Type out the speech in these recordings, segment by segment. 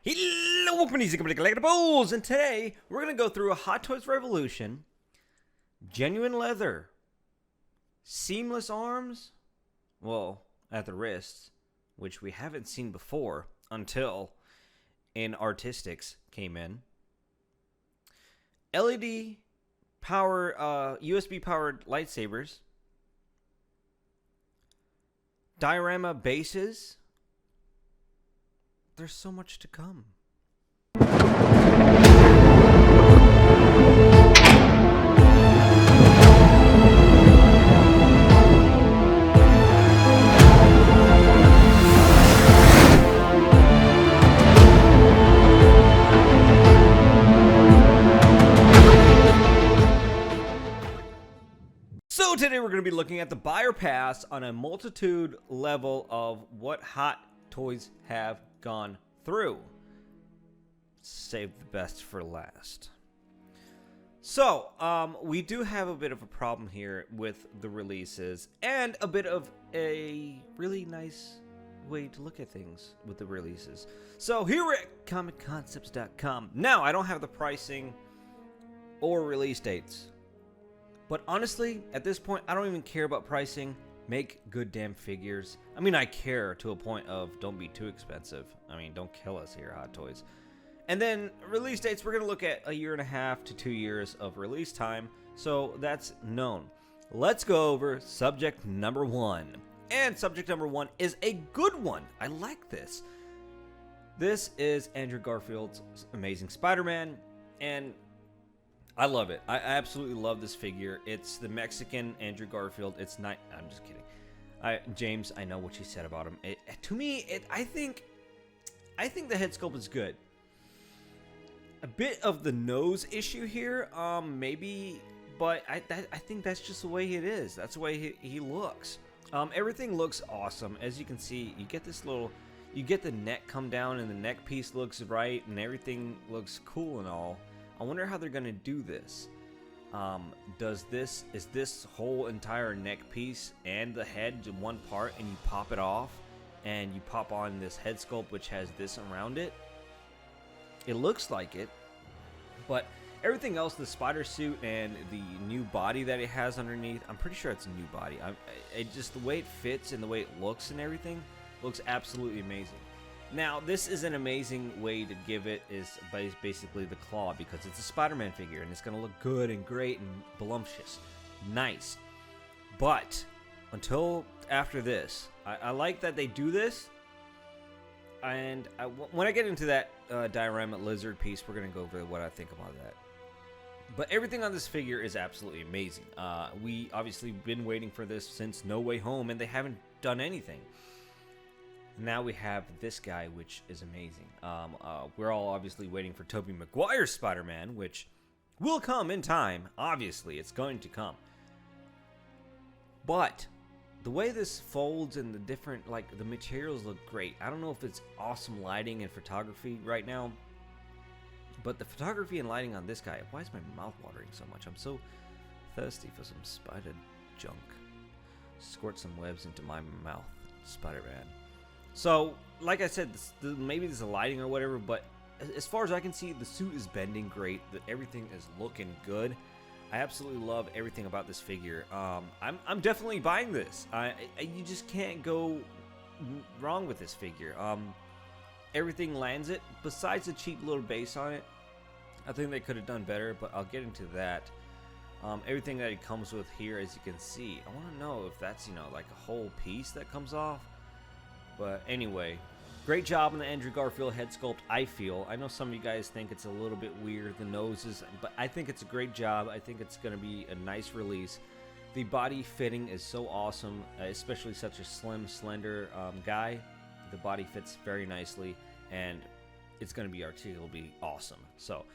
Hello, welcome to Collectibles, and today we're going to go through a Hot Toys Revolution, genuine leather, seamless arms, well, at the wrists, which we haven't seen before until in Artistics came in, LED power, USB powered lightsabers, diorama bases. There's so much to come. So today we're going to be looking at the buyer pass on a multitude level of what Hot Toys have gone through. Save the best for last. So, we do have a bit of a problem here with the releases and a bit of a really nice way to look at things with the releases. So, here we're at ComicConcepts.com. Now, I don't have the pricing or release dates. But honestly, at this point, I don't even care about pricing. Make good damn figures. I mean, I care to a point of don't be too expensive. I mean, don't kill us here, Hot Toys. And then release dates, we're going to look at 1.5 to 2 years of release time. So that's known. Let's go over subject number 1. And subject number 1 is a good one. I like this. This is Andrew Garfield's Amazing Spider-Man. And I love it. I absolutely love this figure. It's the Mexican Andrew Garfield. It's not. I'm just kidding. James, I know what you said about him. To me, I think the head sculpt is good. A bit of the nose issue here, maybe, but I think that's just the way it is. That's the way he looks. Everything looks awesome. As you can see, you get this little, you get the neck come down, and the neck piece looks right, and everything looks cool and all. I wonder how they're gonna do this. Is this whole entire neck piece and the head in one part, and you pop it off, and you pop on this head sculpt which has this around it? It looks like it, but everything else, the spider suit and the new body that it has underneath, I'm pretty sure it's a new body. It just the way it fits and the way it looks and everything looks absolutely amazing. Now, this is an amazing way to give it is basically the claw, because it's a Spider-Man figure and it's going to look good and great and voluptuous. Nice. But until after this, I like that they do this. And when I get into that diorama lizard piece, we're going to go over what I think about that. But everything on this figure is absolutely amazing. We obviously been waiting for this since No Way Home, and they haven't done anything. Now we have this guy, which is amazing. We're all obviously waiting for Toby Maguire's Spider-Man, which will come in time. Obviously, it's going to come. But the way this folds and the different, like, the materials look great. I don't know if it's awesome lighting and photography right now, but the photography and lighting on this guy, why is my mouth watering so much? I'm so thirsty for some spider junk. Squirt some webs into my mouth, Spider-Man. So, like I said, maybe there's a lighting or whatever, but as far as I can see, the suit is bending great. Everything is looking good. I absolutely love everything about this figure. I'm definitely buying this. You just can't go wrong with this figure. Everything lands it. Besides the cheap little base on it, I think they could have done better, but I'll get into that. Everything that it comes with here, as you can see, I want to know if that's, like a whole piece that comes off. But anyway, great job on the Andrew Garfield head sculpt, I feel. I know some of you guys think it's a little bit weird, the noses, but I think it's a great job. I think it's going to be a nice release. The body fitting is so awesome, especially such a slim, slender guy. The body fits very nicely, and it's going to be artistic. It'll be awesome. So,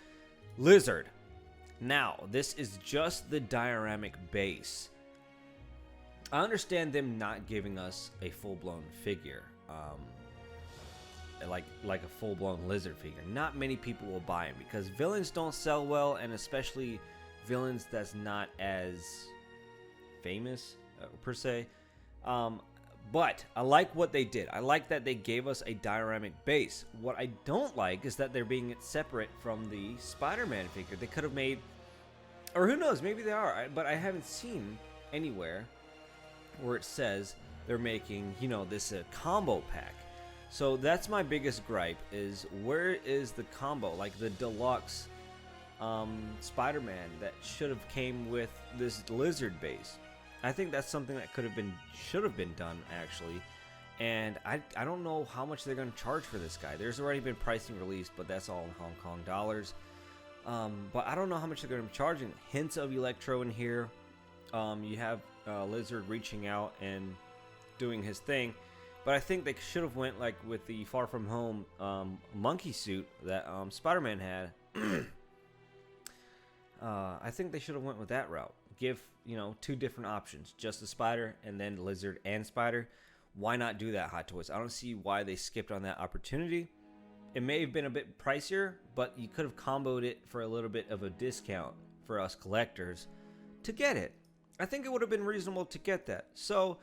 Lizard. Now, this is just the dioramic base. I understand them not giving us a full-blown figure, like a full-blown lizard figure. Not many people will buy them because villains don't sell well, and especially villains that's not as famous per se. But I like what they did. I like that they gave us a dioramic base. What I don't like is that they're being separate from the Spider-Man figure. They could have made, or who knows, maybe they are, but I haven't seen anywhere where it says they're making, you know, this combo pack. So that's my biggest gripe, is where is the combo, like the deluxe Spider-Man that should have came with this lizard base. I think that's something that should have been done, actually. And I don't know how much they're going to charge for this guy. There's already been pricing released, but that's all in Hong Kong dollars. But I don't know how much they're going to be charging. Hints of Electro in here. You have Lizard reaching out and doing his thing. But I think they should have went like with the Far From Home monkey suit that Spider-Man had. I think they should have went with that route. Give, you know, two different options, just the Spider and then Lizard and Spider. Why not do that, Hot Toys? I don't see why they skipped on that opportunity. It may have been a bit pricier, but you could have comboed it for a little bit of a discount for us collectors to get it. I think it would have been reasonable to get that. So,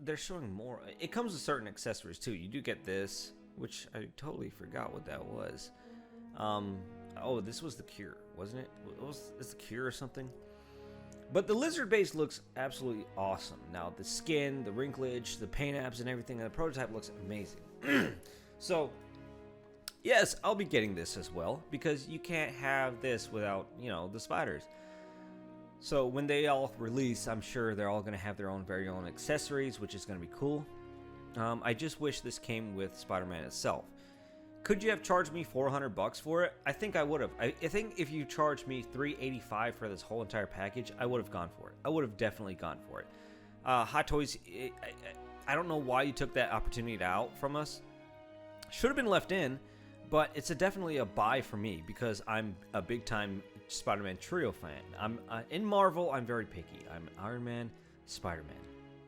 they're showing more. It comes with certain accessories too. You do get this, which I totally forgot what that was. Oh, this was the Cure, wasn't it? Is the Cure or something? But the lizard base looks absolutely awesome. Now, the skin, the wrinklage, the paint apps, and everything, and the prototype looks amazing. So, yes, I'll be getting this as well, because you can't have this without, you know, the spiders. So, when they all release, I'm sure they're all going to have their own very own accessories, which is going to be cool. I just wish this came with Spider-Man itself. Could you have charged me $400 for it? I think I would have. I think if you charged me $385 for this whole entire package, I would have gone for it. I would have definitely gone for it. Hot Toys, I don't know why you took that opportunity out from us. Should have been left in, but it's definitely a buy for me because I'm a big-time Spider-Man trio fan. In Marvel, I'm very picky. I'm Iron Man, Spider-Man.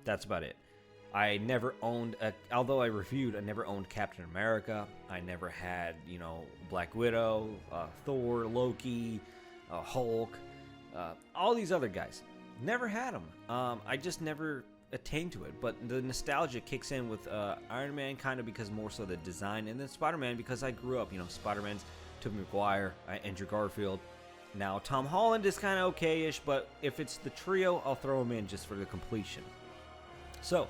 That's about it. I never owned, although I reviewed, I never owned Captain America. I never had, you know, Black Widow, Thor, Loki, Hulk, all these other guys. Never had them. I just never attained to it. But the nostalgia kicks in with Iron Man, kind of because more so the design, and then Spider-Man because I grew up, you know, Spider-Man's Toby Maguire, Andrew Garfield. Now, Tom Holland is kind of okay-ish, but if it's the trio, I'll throw him in just for the completion. So,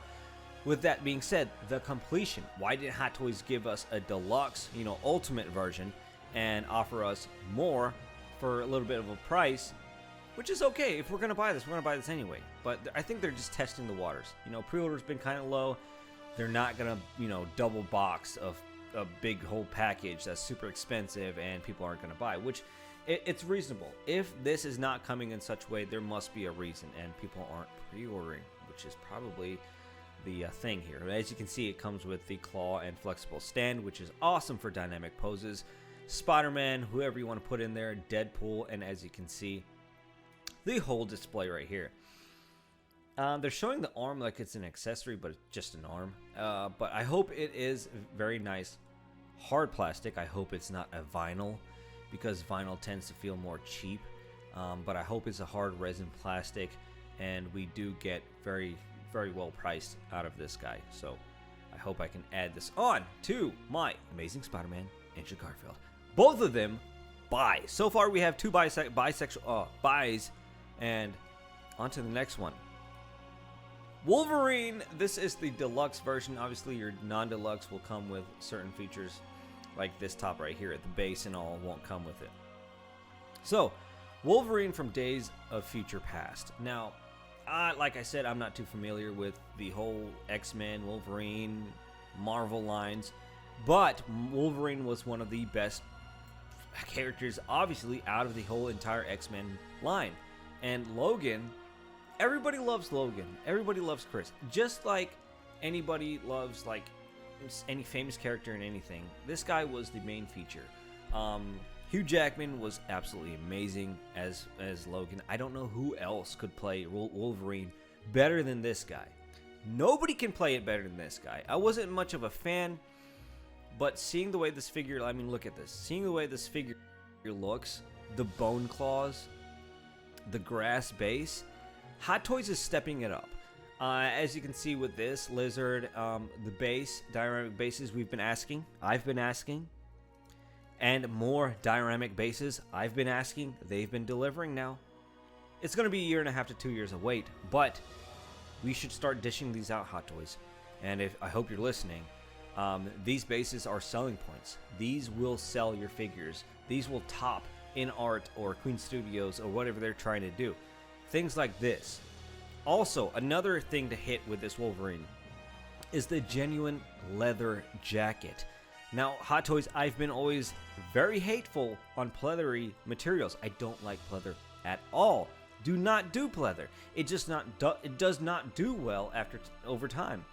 with that being said, the completion. Why didn't Hot Toys give us a deluxe, you know, ultimate version and offer us more for a little bit of a price, which is okay. If we're going to buy this, we're going to buy this anyway. But I think they're just testing the waters. You know, pre-order's been kind of low. They're not going to, you know, double box of a big whole package that's super expensive and people aren't going to buy, which it's reasonable. If this is not coming in such a way, there must be a reason and people aren't pre-ordering, which is probably the thing here. As you can see, it comes with the claw and flexible stand, which is awesome for dynamic poses. Spider-Man, whoever you want to put in there, Deadpool, and as you can see, the whole display right here. They're showing the arm like it's an accessory, but it's just an arm. But I hope it is very nice hard plastic. I hope it's not a vinyl, because vinyl tends to feel more cheap. But I hope it's a hard resin plastic, and we do get very well priced out of this guy. So I hope I can add this on to my Amazing Spider-Man Andrew Garfield. Both of them buy. So far we have two bisexual buys, and on to the next one. Wolverine. This is the deluxe version. Obviously your non-deluxe will come with certain features like this top right here at the base, and all won't come with it. So Wolverine from Days of Future Past. Now, like I said, I'm not too familiar with the whole X-Men, Wolverine, Marvel lines, but Wolverine was one of the best characters, obviously, out of the whole entire X-Men line. And Logan, everybody loves Logan. Everybody loves Chris. Just like anybody loves, like, any famous character in anything, this guy was the main feature. Hugh Jackman was absolutely amazing as Logan. I don't know who else could play Wolverine better than this guy. Nobody can play it better than this guy. I wasn't much of a fan, but seeing the way this figure, I mean, look at this. Seeing the way this figure looks, the bone claws, the grass base, Hot Toys is stepping it up. As you can see with this lizard, the base, dioramic bases I've been asking, and more dioramic bases I've been asking, they've been delivering now. It's going to be a 1.5 to 2 years of wait, but we should start dishing these out, Hot Toys. And I hope you're listening. These bases are selling points. These will sell your figures. These will top in art or Queen Studios or whatever they're trying to do. Things like this. Also, another thing to hit with this Wolverine is the genuine leather jacket. Now, Hot Toys, I've been always very hateful on pleathery materials. I don't like pleather at all. Do not do pleather. It does not do well over time.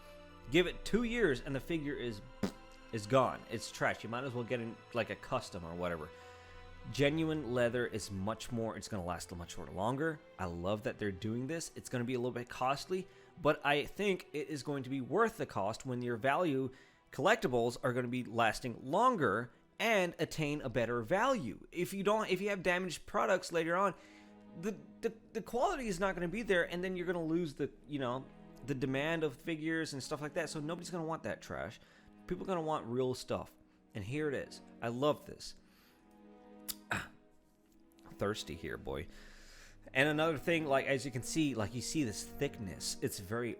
Give it 2 years and the figure is gone. It's trash. You might as well get in like a custom or whatever. Genuine leather is much more, it's going to last much longer. I love that they're doing this. It's going to be a little bit costly, but I think it is going to be worth the cost when your value collectibles are going to be lasting longer and attain a better value. If you have damaged products later on, the quality is not going to be there, and then you're going to lose the demand of figures and stuff like that. So nobody's going to want that trash. People are going to want real stuff. And here it is. I love this. Thirsty here, boy. And another thing, like as you can see, like you see this thickness. It's very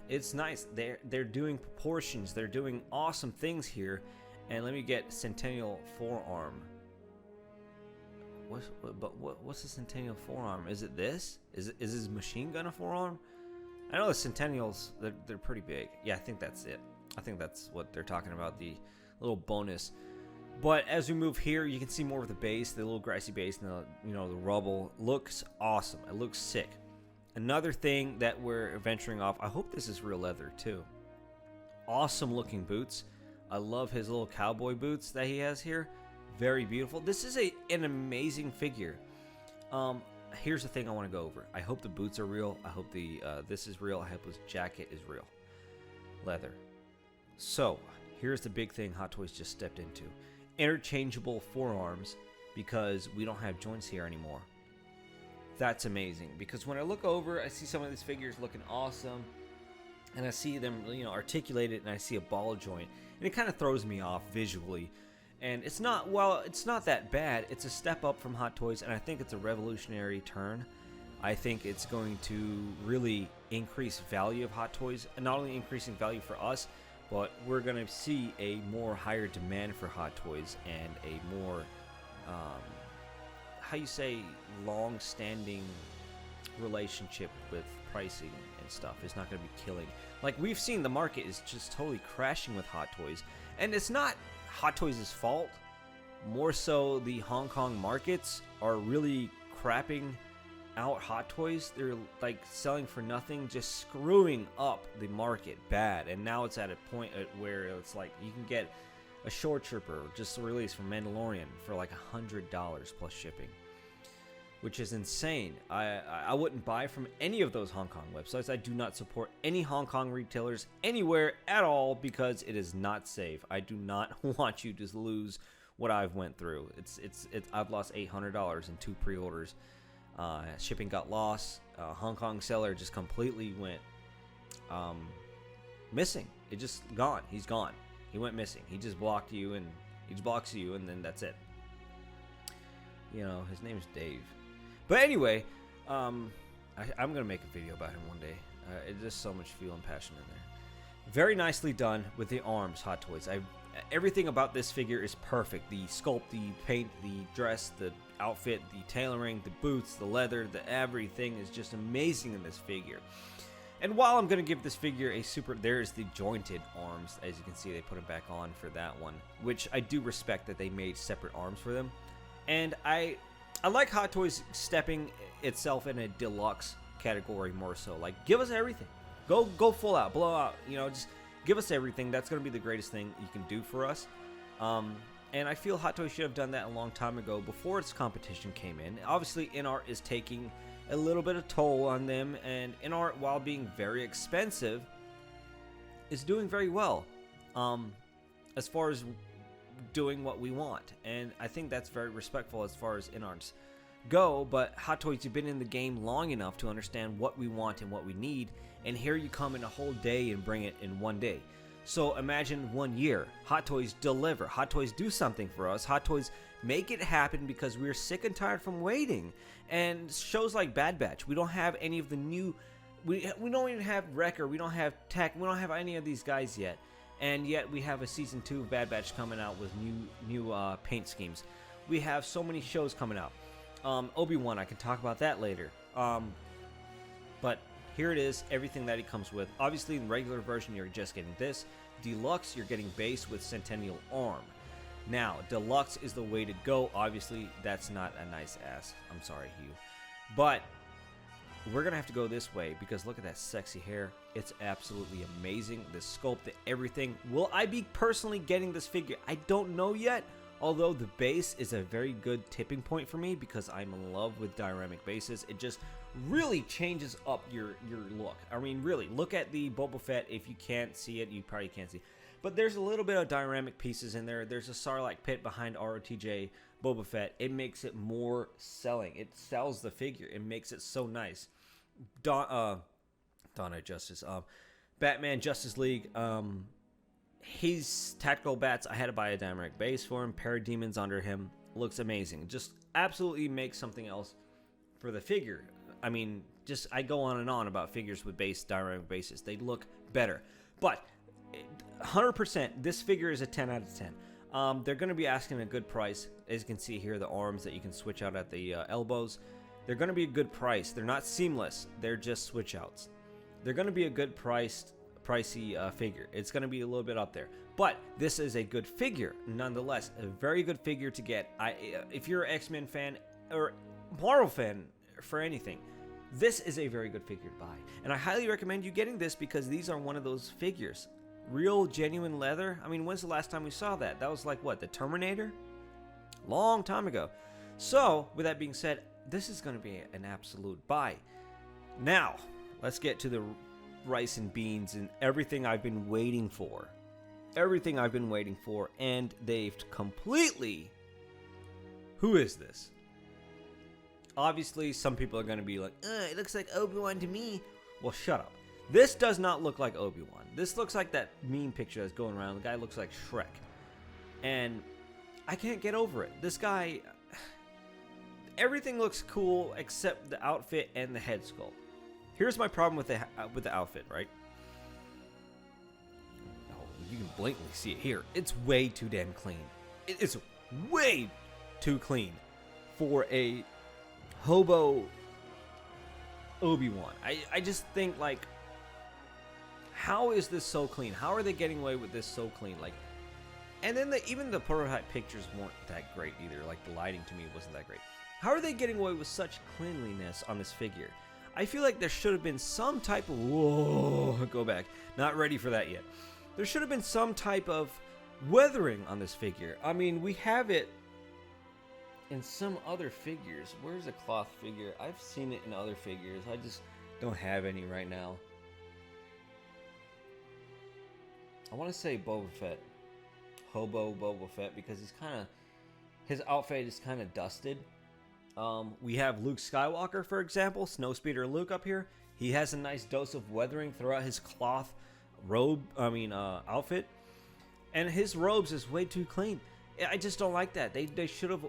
it's nice. They're doing proportions. They're doing awesome things here. And let me get Centennial Forearm. What's the Centennial Forearm? Is it this? Is his machine gun a forearm? I know the Centennials, they're pretty big. Yeah, I think that's it. I think that's what they're talking about, the little bonus. But as we move here, you can see more of the base, the little grassy base, and the rubble. Looks awesome. It looks sick. Another thing that we're venturing off, I hope this is real leather too. Awesome looking boots. I love his little cowboy boots that he has here. Very beautiful. This is an amazing figure. Here's the thing I want to go over. I hope the boots are real. I hope this is real. I hope his jacket is real. Leather. So, here's the big thing Hot Toys just stepped into. Interchangeable forearms, because we don't have joints here anymore. That's amazing, because when I look over, I see some of these figures looking awesome, and I see them, articulated, and I see a ball joint, and it kind of throws me off visually. And it's not that bad. It's a step up from Hot Toys, and I think it's a revolutionary turn. I think it's going to really increase value of Hot Toys, and not only increasing value for us, but we're going to see a more higher demand for Hot Toys and a more, long-standing relationship with pricing and stuff. It's not going to be killing. Like, we've seen the market is just totally crashing with Hot Toys, and it's not Hot Toys' fault. More so, the Hong Kong markets are really crapping out Hot Toys. They're like selling for nothing, just screwing up the market bad. And now it's at a point where it's like you can get a Shore Trooper just released from Mandalorian for like $100 plus shipping, which is insane. I wouldn't buy from any of those Hong Kong websites. I do not support any Hong Kong retailers anywhere at all because it is not safe. I do not want you to lose what I've went through. I've lost $800 in 2 pre-orders. Shipping got lost. Hong Kong seller just completely went missing. It just gone. He's gone. He went missing. He just blocked you, and he just blocks you, and then that's it. His name's Dave. But anyway, I'm gonna make a video about him one day. It's just so much feel and passion in there. Very nicely done with the arms, Hot Toys. Everything about this figure is perfect. The sculpt, the paint, the dress, the outfit, the tailoring, the boots, the leather, everything is just amazing in this figure. And while I'm going to give this figure there's the jointed arms. As you can see, they put it back on for that one, which I do respect that they made separate arms for them. And I like Hot Toys stepping itself in a deluxe category more so. Like, give us everything. Go full out, blow out, just give us everything. That's going to be the greatest thing you can do for us. And I feel Hot Toys should have done that a long time ago before its competition came in. Obviously, InArt is taking a little bit of toll on them, and InArt, while being very expensive, is doing very well as far as doing what we want. And I think that's very respectful as far as InArt's go, but Hot Toys, you've been in the game long enough to understand what we want and what we need, and here you come in a whole day and bring it in one day. So imagine 1 year. Hot Toys deliver. Hot Toys do something for us. Hot Toys make it happen because we're sick and tired from waiting. And shows like Bad Batch, we don't have any of the new... We don't even have Wrecker. We don't have Tech. We don't have any of these guys yet. And yet we have a Season 2 of Bad Batch coming out with new paint schemes. We have so many shows coming out. Obi Wan, I can talk about that later. But here it is, everything that it comes with. Obviously, in the regular version, you're just getting this. Deluxe, you're getting base with Centennial Arm. Now, Deluxe is the way to go. Obviously, that's not a nice ass. I'm sorry, Hugh. But we're going to have to go this way because look at that sexy hair. It's absolutely amazing. The sculpt, the everything. Will I be personally getting this figure? I don't know yet. Although the base is a very good tipping point for me because I'm in love with dioramic bases. It just really changes up your look. I mean, really, look at the Boba Fett. If you can't see it, you probably can't see. But there's a little bit of dioramic pieces in there. There's a Sarlacc pit behind ROTJ Boba Fett. It makes it more selling. It sells the figure. It makes it so nice. Dawn of Justice. Batman Justice League. His tactical bats, I had to buy a dioramic base for him. Parademons under him. Looks amazing. Just absolutely makes something else for the figure. I mean, just I go on and on about figures with dioramic bases. They look better. But 100%, this figure is a 10 out of 10. They're going to be asking a good price. As you can see here, the arms that you can switch out at the elbows. They're going to be a good price. They're not seamless. They're just switch outs. They're going to be a good pricey figure. It's going to be a little bit up there, but this is a good figure nonetheless. A very good figure to get. If you're an X-Men fan or Marvel fan for anything, this is a very good figure to buy, and I highly recommend you getting this because these are one of those figures, real genuine leather. I mean, when's the last time we saw that? That was like what, the Terminator? Long time ago. So with that being said, this is going to be an absolute buy. Now let's get to the rice and beans and everything I've been waiting for. Everything I've been waiting for, and they've completely... Who is this? Obviously, some people are going to be like, it looks like Obi Wan to me. Well, shut up. This does not look like Obi Wan. This looks like that meme picture that's going around. The guy looks like Shrek. And I can't get over it. This guy... Everything looks cool except the outfit and the head sculpt. Here's my problem with the outfit, right? Oh, you can blatantly see it here. It's way too damn clean. It is way too clean for a hobo Obi-Wan. I just think, like, how is this so clean? How are they getting away with this so clean? Like, and then even the prototype pictures weren't that great either. Like, the lighting to me wasn't that great. How are they getting away with such cleanliness on this figure? I feel like there should have been some type of... Whoa, go back. Not ready for that yet. There should have been some type of weathering on this figure. I mean, we have it in some other figures. Where's a cloth figure? I've seen it in other figures. I just don't have any right now. I want to say Boba Fett. Hobo Boba Fett, because he's kind of... His outfit is kind of dusted. We have Luke Skywalker, for example, Snowspeeder Luke up here. He has a nice dose of weathering throughout his cloth outfit. And his robes is way too clean. I just don't like that. They should have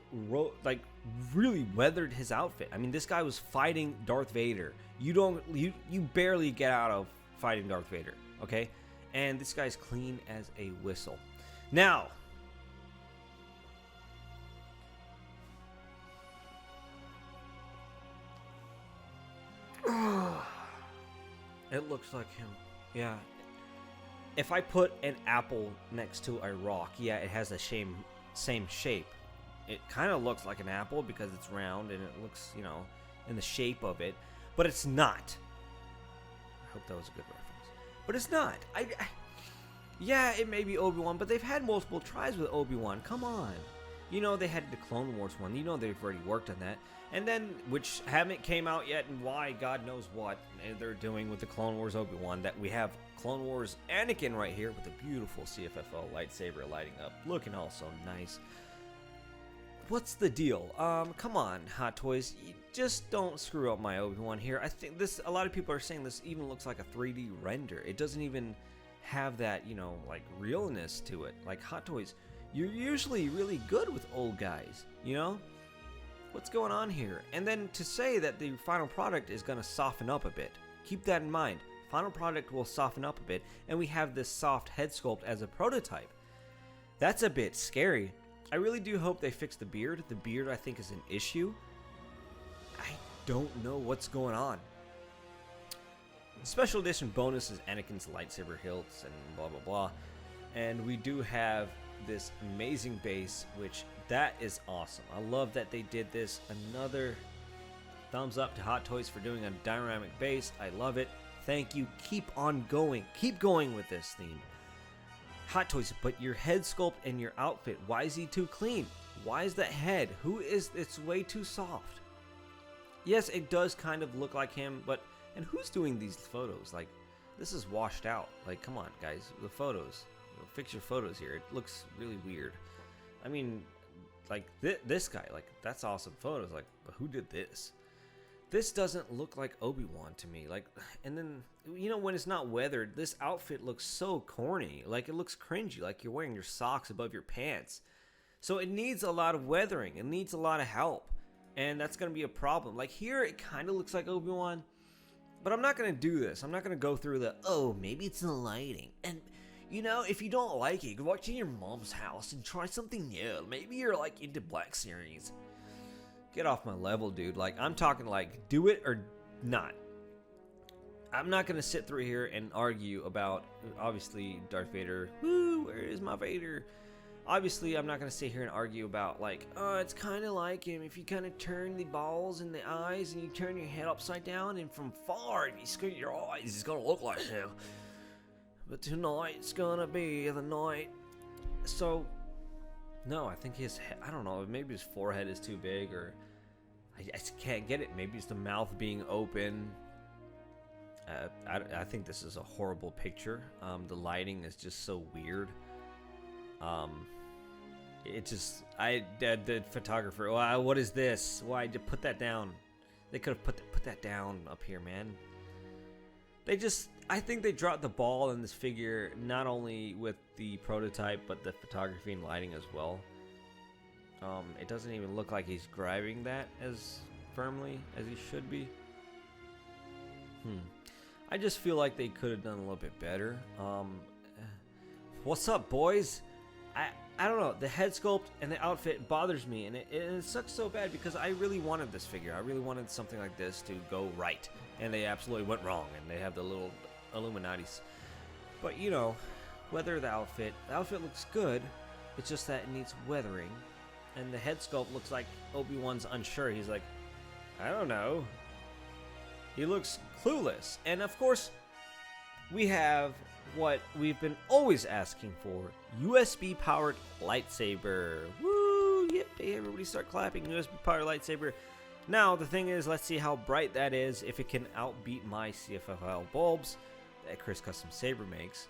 really weathered his outfit. I mean, this guy was fighting Darth Vader. You barely get out of fighting Darth Vader, okay? And this guy's clean as a whistle. Now, it looks like him. Yeah. If I put an apple next to a rock, yeah, it has the same shape. It kind of looks like an apple because it's round and it looks, you know, in the shape of it. But it's not. I hope that was a good reference. But it's not. Yeah, it may be Obi-Wan, but they've had multiple tries with Obi-Wan. Come on. You know, they had the Clone Wars one. You know they've already worked on that. And then, which haven't came out yet, and why, God knows what they're doing with the Clone Wars Obi-Wan, that we have Clone Wars Anakin right here with a beautiful CFFO lightsaber lighting up, looking all so nice. what's the deal? Come on, Hot Toys, you just don't screw up my Obi Wan here. I think this. A lot of people are saying this even looks like a 3D render. It doesn't even have that, you know, like realness to it. Like Hot Toys, you're usually really good with old guys, you know? What's going on here? And then to say that the final product is going to soften up a bit. Keep that in mind. Final product will soften up a bit, and we have this soft head sculpt as a prototype. That's a bit scary. I really do hope they fix the beard. The beard, I think, is an issue. I don't know what's going on. Special edition bonus is Anakin's lightsaber hilts and blah blah blah. And we do have this amazing base, which that is awesome. I love that they did this. Another thumbs up to Hot Toys for doing a dynamic base. I love it. Thank you. Keep on going. Keep going with this theme. Hot Toys, but your head sculpt and your outfit, why is he too clean? Why is that head? It's way too soft. Yes, it does kind of look like him, but, and who's doing these photos? Like, this is washed out. Like, come on, guys, the photos. Fix your photos here. It looks really weird. I mean, like, this guy, like, that's awesome photos. Like, but who did this? This doesn't look like Obi Wan to me. Like, and then, you know, when it's not weathered, this outfit looks so corny. Like, it looks cringy. Like you're wearing your socks above your pants. So it needs a lot of weathering. It needs a lot of help. And that's going to be a problem. Like, here, it kind of looks like Obi Wan. But I'm not going to do this. I'm not going to go through the, oh, maybe it's the lighting. And, you know, if you don't like it, go watch it in your mom's house and try something new. Maybe you're, like, into Black Series. Get off my level, dude. Like, I'm talking, like, do it or not. I'm not going to sit through here and argue about, obviously, Darth Vader. Woo, where is my Vader? Obviously, I'm not going to sit here and argue about, like, oh, it's kind of like him. If you kind of turn the balls and the eyes and you turn your head upside down and from far, if you squint your eyes, it's going to look like him. But tonight's going to be the night. So, no, I think his head, I don't know, maybe his forehead is too big, or I just can't get it. Maybe it's the mouth being open. I think this is a horrible picture. The lighting is just so weird. It just, the photographer, wow, what is this? Why did put that down? They could have put that down up here, man. I think they dropped the ball in this figure, not only with the prototype, but the photography and lighting as well. It doesn't even look like he's grabbing that as firmly as he should be. I just feel like they could have done a little bit better. What's up, boys? I don't know. The head sculpt and the outfit bothers me, and it sucks so bad because I really wanted this figure. I really wanted something like this to go right, and they absolutely went wrong, and they have the little Illuminatis. But, you know, weather the outfit. The outfit looks good. It's just that it needs weathering. And the head sculpt looks like Obi-Wan's unsure. He's like, I don't know. He looks clueless. And, of course, we have what we've been always asking for. USB powered lightsaber. Woo! Yippee! Everybody start clapping. USB powered lightsaber. Now, the thing is, let's see how bright that is. If it can outbeat my CFFL bulbs that Chris Custom Saber makes.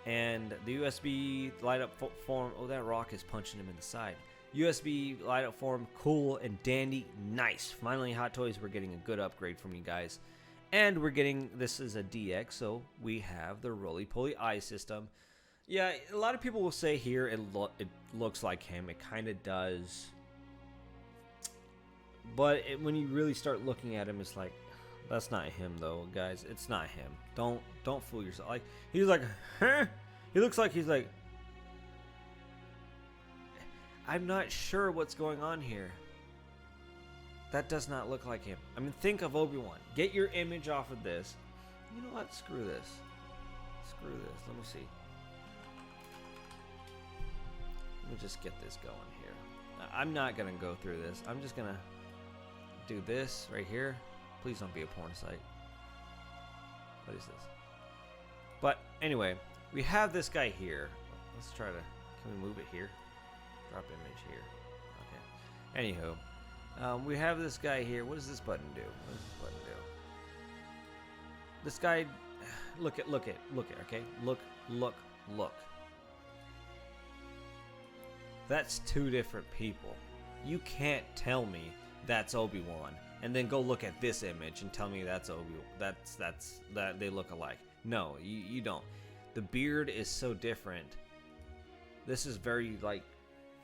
And the USB light up form. Oh, that rock is punching him in the side. USB light up form, cool and dandy, nice. Finally, Hot Toys, we're getting a good upgrade from you guys. And we're getting, this is a DX, so we have the roly-poly eye system. Yeah, a lot of people will say here it looks like him. It kind of does. But when you really start looking at him, it's like, that's not him though, guys. It's not him. Don't fool yourself. Like, he's like, huh? He looks like he's like, I'm not sure what's going on here. That does not look like him. I mean, think of Obi Wan. Get your image off of this. You know what? Screw this. Screw this. Let me see. Let me just get this going here. Now, I'm not going to go through this. I'm just going to do this right here. Please don't be a porn site. What is this? But anyway, we have this guy here. Let's try to, can we move it here? Drop image here. Okay. Anywho, we have this guy here. What does this button do? What does this button do? This guy, look at, okay? Look. That's two different people. You can't tell me that's Obi Wan, and then go look at this image and tell me that's that they look alike. No, you don't. The beard is so different. This is very like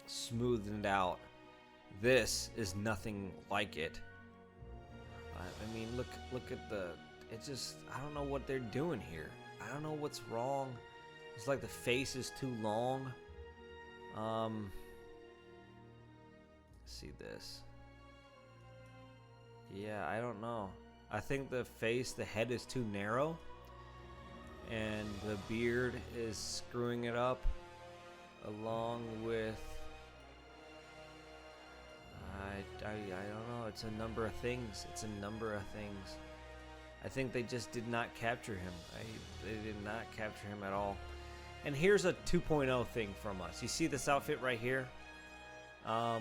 smoothed out. This is nothing like it. I mean, look at the. It's just, I don't know what they're doing here. I don't know what's wrong. It's like the face is too long. See this. Yeah, I don't know. I think the head is too narrow, and the beard is screwing it up, along with I don't know. It's a number of things. I think they just did not capture him. They did not capture him at all. And here's a 2.0 thing from us. You see this outfit right here? I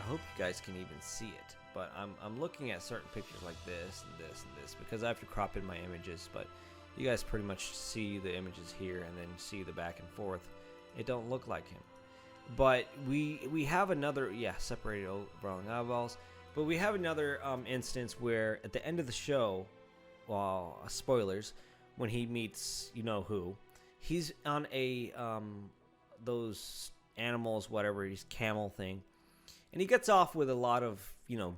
hope you guys can even see it. But I'm looking at certain pictures like this and this and this because I have to crop in my images. But you guys pretty much see the images here and then see the back and forth. It don't look like him. But we have another, separated overalling eyeballs. But we have another instance where at the end of the show, well, spoilers, when he meets you know who, he's on a those animals, whatever, he's camel thing, and he gets off with a lot of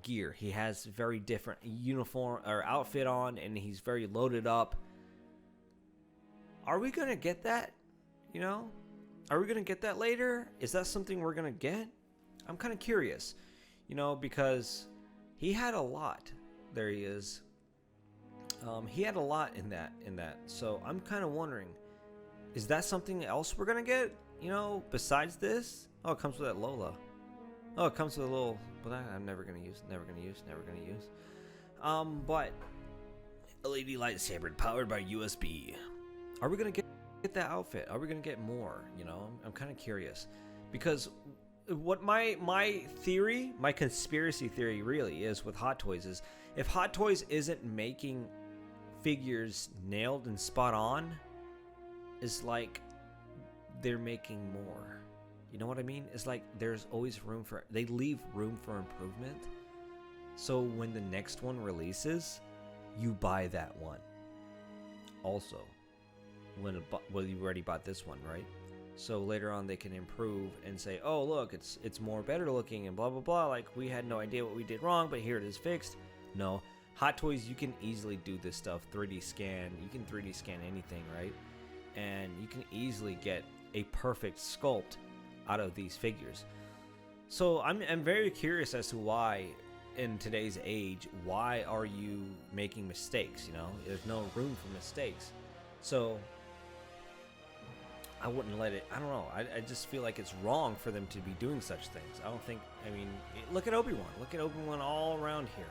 gear. He has very different uniform or outfit on, and he's very loaded up. Are we gonna get that? Are we gonna get that later? Is that something we're gonna get? I'm kind of curious. Because he had a lot. There he is. He had a lot in that. So I'm kind of wondering, is that something else we're gonna get? Besides this? Oh, it comes with that Lola. Oh, it comes with a little. But I'm never gonna use. But LED lightsaber powered by USB. Are we gonna get that outfit? Are we gonna get more? I'm kind of curious because. What my theory, my conspiracy theory really is with Hot Toys is if Hot Toys isn't making figures nailed and spot on, is like they're making more. You know what I mean? It's like there's always they leave room for improvement. So when the next one releases, you buy that one. Also, when you already bought this one, right? So later on they can improve and say, oh look, it's more better looking and blah blah blah, like we had no idea what we did wrong, but here it is fixed. No, Hot Toys, you can easily do this stuff, 3D scan. You can 3D scan anything, right? And you can easily get a perfect sculpt out of these figures. So I'm very curious as to why in today's age, why are you making mistakes? There's no room for mistakes. So I wouldn't let it. I don't know. I just feel like it's wrong for them to be doing such things. I don't think. Look at Obi Wan. Look at Obi Wan all around here.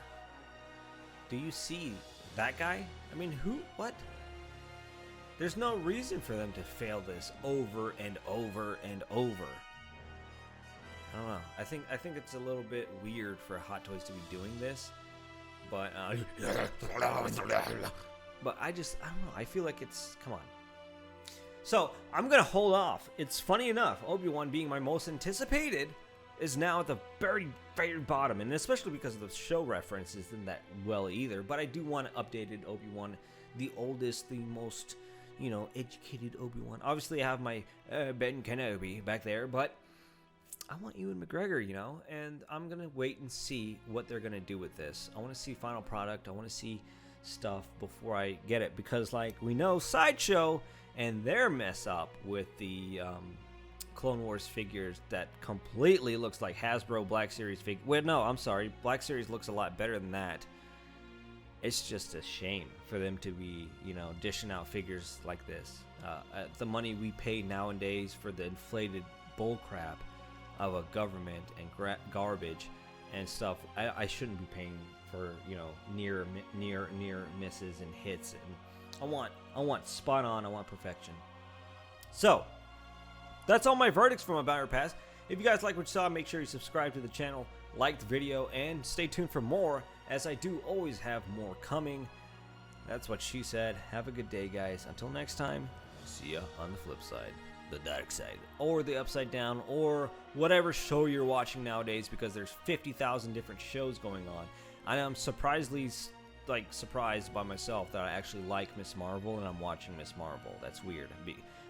Do you see that guy? Who? What? There's no reason for them to fail this over and over and over. I don't know. I think it's a little bit weird for Hot Toys to be doing this, but but I don't know. I feel like it's come on. So, I'm going to hold off. It's funny enough, Obi-Wan being my most anticipated is now at the very, very bottom. And especially because of the show reference isn't that well either. But I do want an updated Obi-Wan, the oldest, the most, educated Obi-Wan. Obviously, I have my Ben Kenobi back there. But I want Ewan McGregor, And I'm going to wait and see what they're going to do with this. I want to see final product. I want to see stuff before I get it. Because, like, we know Sideshow and their mess up with the Clone Wars figures that completely looks like Hasbro Black Series figure. Wait, no, I'm sorry. Black Series looks a lot better than that. It's just a shame for them to be, dishing out figures like this. The money we pay nowadays for the inflated bullcrap of a government and garbage and stuff, I shouldn't be paying for, near misses and hits. And I want spot on. I want perfection. So, that's all my verdicts from my Battle Pass. If you guys like what you saw, make sure you subscribe to the channel, like the video, and stay tuned for more, as I do always have more coming. That's what she said. Have a good day, guys. Until next time, see ya on the flip side. the dark side or the upside down or whatever show you're watching nowadays, because there's 50,000 different shows going on. And I'm surprised by myself that I actually like Miss Marvel and I'm watching Miss Marvel. That's weird.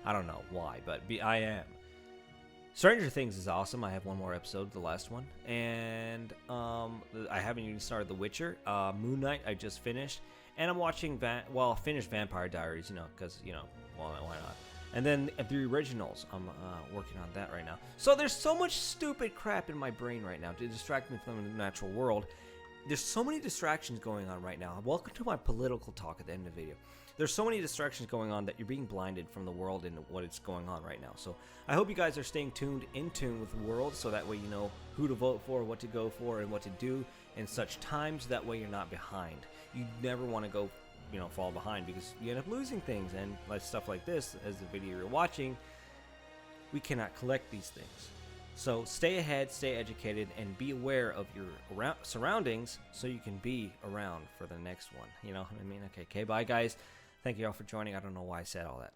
I don't know why, but I am. Stranger Things is awesome. I have one more episode, the last one, and I haven't even started The Witcher. Moon Knight I just finished, and I'm watching finished Vampire Diaries, because why not? And then the originals, I'm working on that right now. So there's so much stupid crap in my brain right now to distract me from the natural world. There's so many distractions going on right now. Welcome to my political talk at the end of the video. There's so many distractions going on that you're being blinded from the world and what is going on right now. So I hope you guys are staying in tune with the world, so that way you know who to vote for, what to go for, and what to do in such times. That way you're not behind. You never want to go, fall behind, because you end up losing things. And stuff like this, as the video you're watching, we cannot collect these things. So stay ahead, stay educated, and be aware of your surroundings so you can be around for the next one. You know what I mean? Okay, bye guys. Thank you all for joining. I don't know why I said all that.